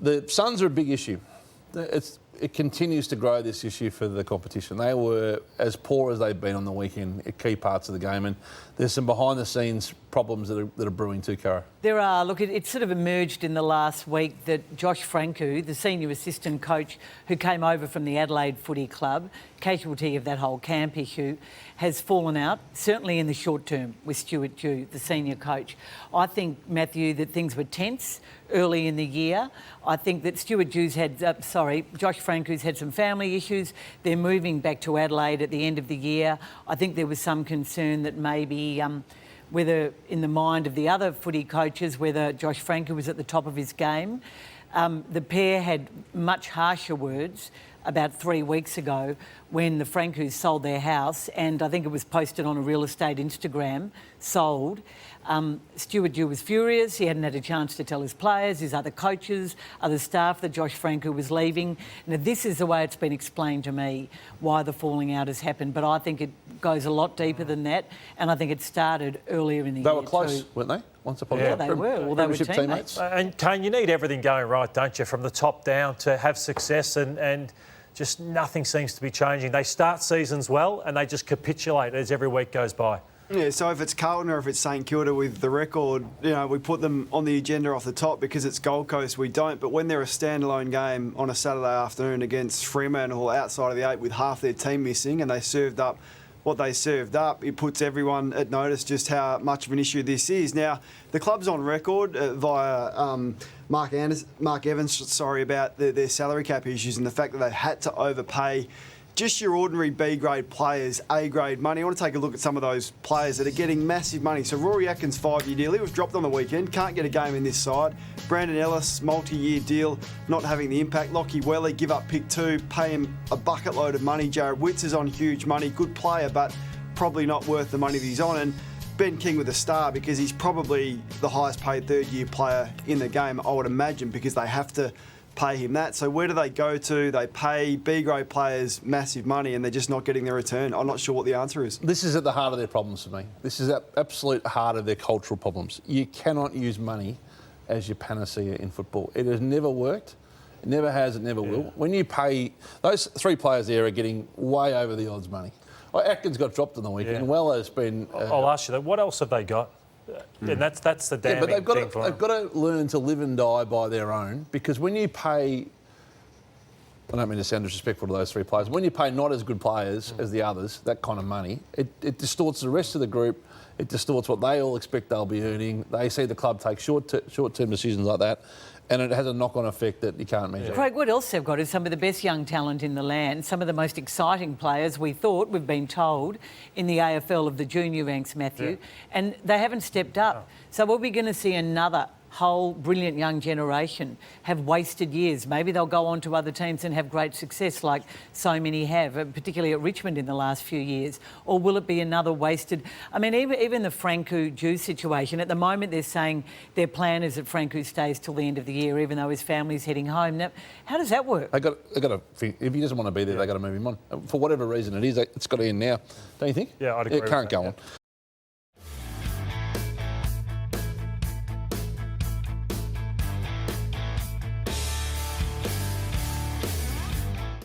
The Suns are a big issue. It continues to grow, this issue for the competition. They were as poor as they've been on the weekend at key parts of the game, and there's some behind-the-scenes problems that are brewing too, Cara. There are. Look, it sort of emerged in the last week that Josh Franco, the senior assistant coach who came over from the Adelaide Footy Club, casualty of that whole camp issue, has fallen out, certainly in the short term, with Stuart Dew, the senior coach. I think, Matthew, that things were tense early in the year. I think that Josh Franco's had some family issues. They're moving back to Adelaide at the end of the year. I think there was some concern that maybe whether in the mind of the other footy coaches, whether Josh Franco was at the top of his game. The pair had much harsher words about 3 weeks ago when the Francos sold their house, and I think it was posted on a real estate Instagram, sold. Stuart Dew was furious. He hadn't had a chance to tell his players, his other coaches, other staff that Josh Franco was leaving. Now, this is the way it's been explained to me why the falling out has happened, but I think it goes a lot deeper than that, and I think it started earlier in the year. They were close, weren't they? Once upon a time. Yeah, they were. Well, they were teammates. And, Kane, you need everything going right, don't you, from the top down to have success, and just nothing seems to be changing. They start seasons well and they just capitulate as every week goes by. Yeah, so if it's Carlton or if it's St Kilda with the record, we put them on the agenda off the top because it's Gold Coast, we don't. But when they're a standalone game on a Saturday afternoon against Fremantle outside of the 8 with half their team missing and they served up what they served up, it puts everyone at notice just how much of an issue this is. Now, the club's on record via Mark Evans, about their salary cap issues and the fact that they've had to overpay just your ordinary B-grade players, A-grade money. I want to take a look at some of those players that are getting massive money. So Rory Atkins, 5-year deal. He was dropped on the weekend. Can't get a game in this side. Brandon Ellis, multi-year deal, not having the impact. Lockie Welly, give up pick 2, pay him a bucket load of money. Jared Witts is on huge money. Good player, but probably not worth the money that he's on. And Ben King with a star because he's probably the highest paid third-year player in the game, I would imagine, because they have to pay him that. So where do they go to? They pay B-grade players massive money and they're just not getting their return. I'm not sure what the answer is. This is at the heart of their problems for me. This is at absolute heart of their cultural problems. You cannot use money as your panacea in football. It has never worked. It never has, it never will. When you pay, those 3 players there are getting way over the odds money. Well, Atkins got dropped on the weekend. Yeah. Well has been... I'll ask you that. What else have they got? And that's the damning thing for them. They've got to learn to live and die by their own, because when you pay... I don't mean to sound disrespectful to those 3 players. When you pay not as good players as the others, that kind of money, it distorts the rest of the group. It distorts what they all expect they'll be earning. They see the club take short-term decisions like that, and it has a knock-on effect that you can't measure. Craig, what else they've got is some of the best young talent in the land, some of the most exciting players we've been told, in the AFL of the junior ranks, Matthew, and they haven't stepped up. So are we going to see another whole brilliant young generation have wasted years? Maybe they'll go on to other teams and have great success like so many have, particularly at Richmond in the last few years. Or will it be another wasted... I mean, even the Franco Dew situation, at the moment they're saying their plan is that Franco stays till the end of the year, even though his family's heading home. Now, how does that work? They got to, if he doesn't want to be there, they've got to move him on. For whatever reason it is, it's got to end now. Don't you think? Yeah, I'd agree. It can't go on.